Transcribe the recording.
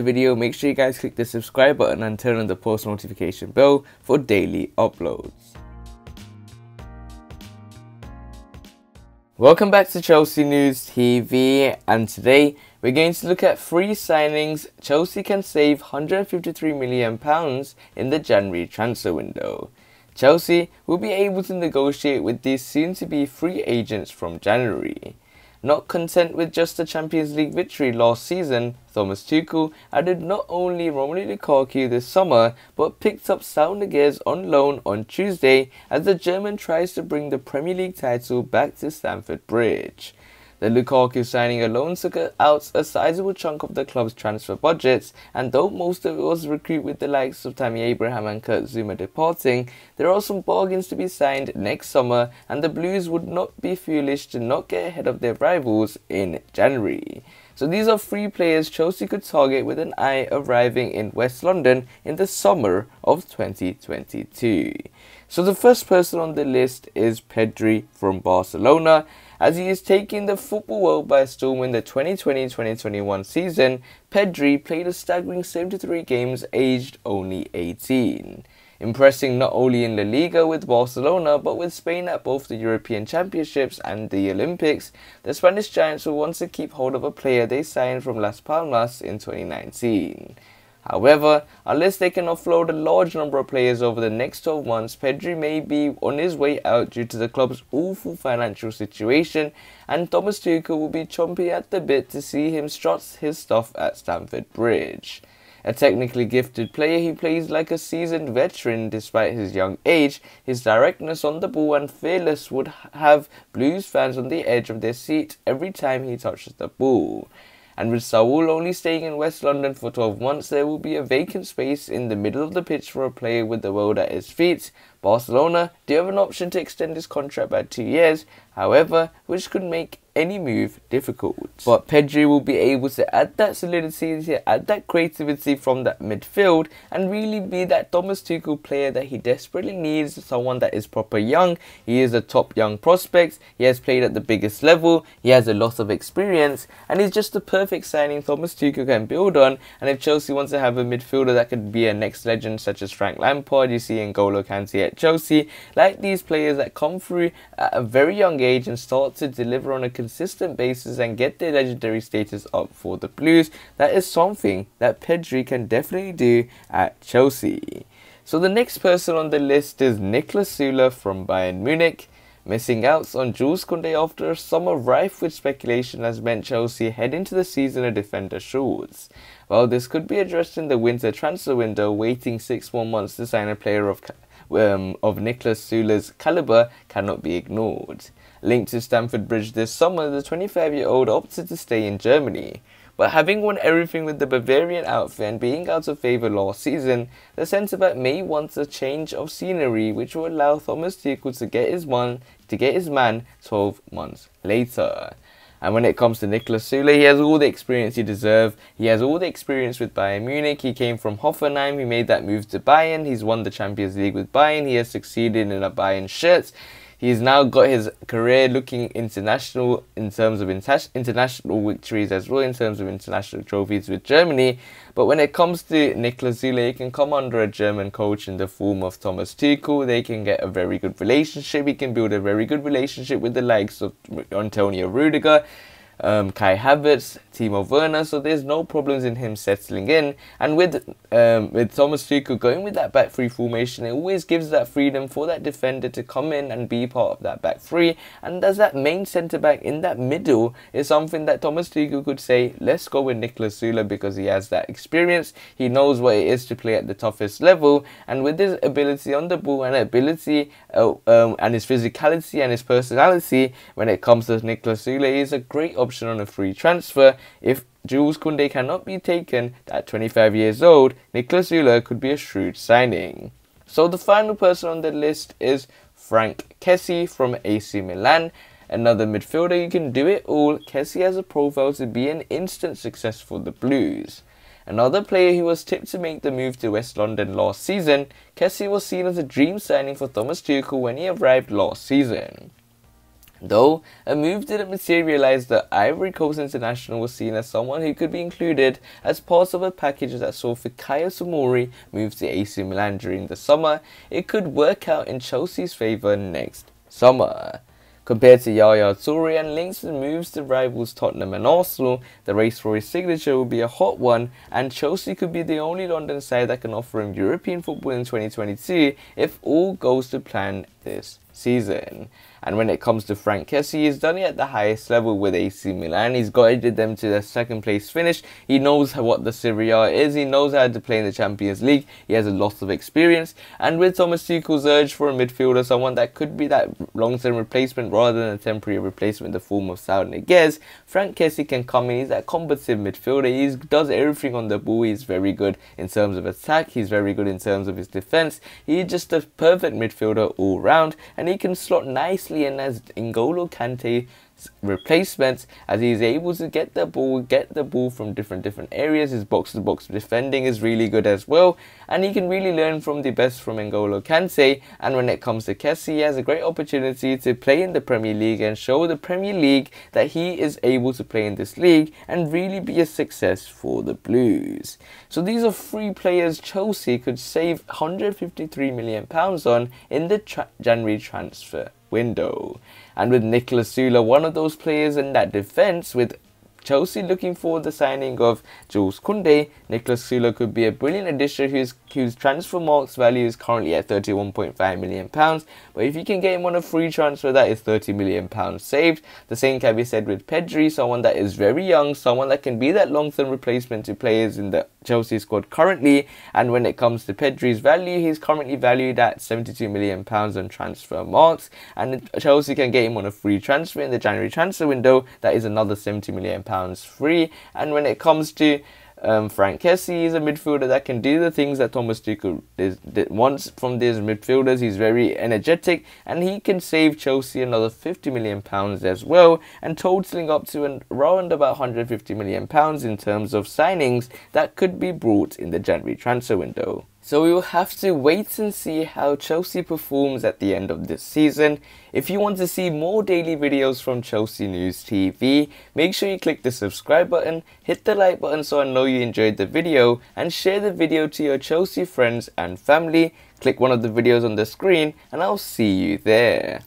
the video, make sure you guys click the subscribe button and turn on the post notification bell for daily uploads. Welcome back to Chelsea News TV, and today we're going to look at 3 signings Chelsea can save £153 million in the January transfer window. Chelsea will be able to negotiate with these soon-to-be free agents from January. Not content with just a Champions League victory last season, Thomas Tuchel added not only Romelu Lukaku this summer, but picked up Saul Niguez on loan on Tuesday as the German tries to bring the Premier League title back to Stamford Bridge. The Lukaku signing alone took out a sizable chunk of the club's transfer budgets, and though most of it was recruit with the likes of Tammy Abraham and Kurt Zouma departing, there are some bargains to be signed next summer, and the Blues would not be foolish to not get ahead of their rivals in January. So these are 3 players Chelsea could target with an eye arriving in West London in the summer of 2022. So the first person on the list is Pedri from Barcelona. As he is taking the football world by storm in the 2020-2021 season, Pedri played a staggering 73 games aged only 18. Impressing not only in La Liga with Barcelona, but with Spain at both the European Championships and the Olympics, the Spanish Giants will want to keep hold of a player they signed from Las Palmas in 2019. However, unless they can offload a large number of players over the next 12 months, Pedri may be on his way out due to the club's awful financial situation, and Thomas Tuchel will be chomping at the bit to see him strut his stuff at Stamford Bridge. A technically gifted player, he plays like a seasoned veteran despite his young age. His directness on the ball and fearless would have Blues fans on the edge of their seat every time he touches the ball. And with Saul only staying in West London for 12 months, there will be a vacant space in the middle of the pitch for a player with the world at his feet. Barcelona do have an option to extend his contract by 2 years, however, which could make any move difficult. But Pedri will be able to add that solidity, to add that creativity from that midfield, and really be that Thomas Tuchel player that he desperately needs, someone that is proper young. He is a top young prospect, he has played at the biggest level, he has a lot of experience, and he's just the perfect signing Thomas Tuchel can build on. And if Chelsea wants to have a midfielder that could be a next legend such as Franck Lampard, you see N'Golo Kante at Chelsea, like these players that come through at a very young age and start to deliver on a consistent basis and get their legendary status up for the Blues, that is something that Pedri can definitely do at Chelsea. So the next person on the list is Niklas Sule from Bayern Munich. Missing out on Jules Koundé after a summer rife with speculation has meant Chelsea head into the season a defender short. While this could be addressed in the winter transfer window, waiting 6 more months to sign a player of Niklas Sule's caliber cannot be ignored. Linked to Stamford Bridge this summer, the 25-year-old opted to stay in Germany. But having won everything with the Bavarian outfit and being out of favour last season, the centre-back may want a change of scenery, which will allow Thomas Tuchel to get his man 12 months later. And when it comes to Niklas Sule, he has all the experience he deserves. He has all the experience with Bayern Munich. He came from Hoffenheim. He made that move to Bayern. He's won the Champions League with Bayern. He has succeeded in a Bayern shirt. He's now got his career looking international in terms of international victories as well, in terms of international trophies with Germany. But when it comes to Niklas Sule, he can come under a German coach in the form of Thomas Tuchel. They can get a very good relationship. He can build a very good relationship with the likes of Antonio Rudiger, Kai Havertz, Timo Werner, so there's no problems in him settling in. And with Thomas Tuchel going with that back three formation, it always gives that freedom for that defender to come in and be part of that back three. And as that main centre back in that middle is something that Thomas Tuchel could say, let's go with Niklas Sule, because he has that experience, he knows what it is to play at the toughest level, and with his ability on the ball and ability and his physicality and his personality, when it comes to Niklas Sule, he is a great option on a free transfer. If Jules Koundé cannot be taken at 25 years old, Niklas Sule could be a shrewd signing. So the final person on the list is Franck Kessie from AC Milan. Another midfielder who can do it all. Kessie has a profile to be an instant success for the Blues. Another player who was tipped to make the move to West London last season, Kessie was seen as a dream signing for Thomas Tuchel when he arrived last season. Though a move didn't materialise, the Ivory Coast international was seen as someone who could be included as part of a package that saw Fikayo Tomori move to AC Milan during the summer. It could work out in Chelsea's favour next summer. Compared to Yaya Toure and links to moves to rivals Tottenham and Arsenal, the race for his signature will be a hot one, and Chelsea could be the only London side that can offer him European football in 2022 if all goes to plan this season. And when it comes to Franck Kessie, he's done it at the highest level with AC Milan. He's guided them to their second place finish. He knows what the Serie A is. He knows how to play in the Champions League. He has a lot of experience. And with Thomas Tuchel's urge for a midfielder, someone that could be that long-term replacement rather than a temporary replacement in the form of Saúl Ñíguez, Franck Kessie can come in. He's that combative midfielder. He does everything on the ball. He's very good in terms of attack. He's very good in terms of his defence. He's just a perfect midfielder all round, and he can slot nicely in as N'Golo Kante's replacement, as he is able to get the ball from different areas. His box-to-box defending is really good as well, and he can really learn from the best from N'Golo Kante. And when it comes to Kessie, he has a great opportunity to play in the Premier League and show the Premier League that he is able to play in this league and really be a success for the Blues. So these are 3 players Chelsea could save £153 million on in the January transfer window. And with Niklas Sule, one of those players in that defence, with Chelsea looking for the signing of Jules Koundé, Niklas Sule could be a brilliant addition whose transfer marks value is currently at £31.5 million. But if you can get him on a free transfer, that is £30 million saved. The same can be said with Pedri, someone that is very young, someone that can be that long-term replacement to players in the Chelsea squad currently. And when it comes to Pedri's value, he's currently valued at £72 million on transfer marks. And if Chelsea can get him on a free transfer in the January transfer window, that is another £70 million free. And when it comes to Franck Kessie, is a midfielder that can do the things that Thomas Tuchel wants from these midfielders. He's very energetic, and he can save Chelsea another £50 million as well, and totaling up to around about £150 million in terms of signings that could be brought in the January transfer window. So we will have to wait and see how Chelsea performs at the end of this season. If you want to see more daily videos from Chelsea News TV, make sure you click the subscribe button, hit the like button so I know you enjoyed the video, and share the video to your Chelsea friends and family. Click one of the videos on the screen and I'll see you there.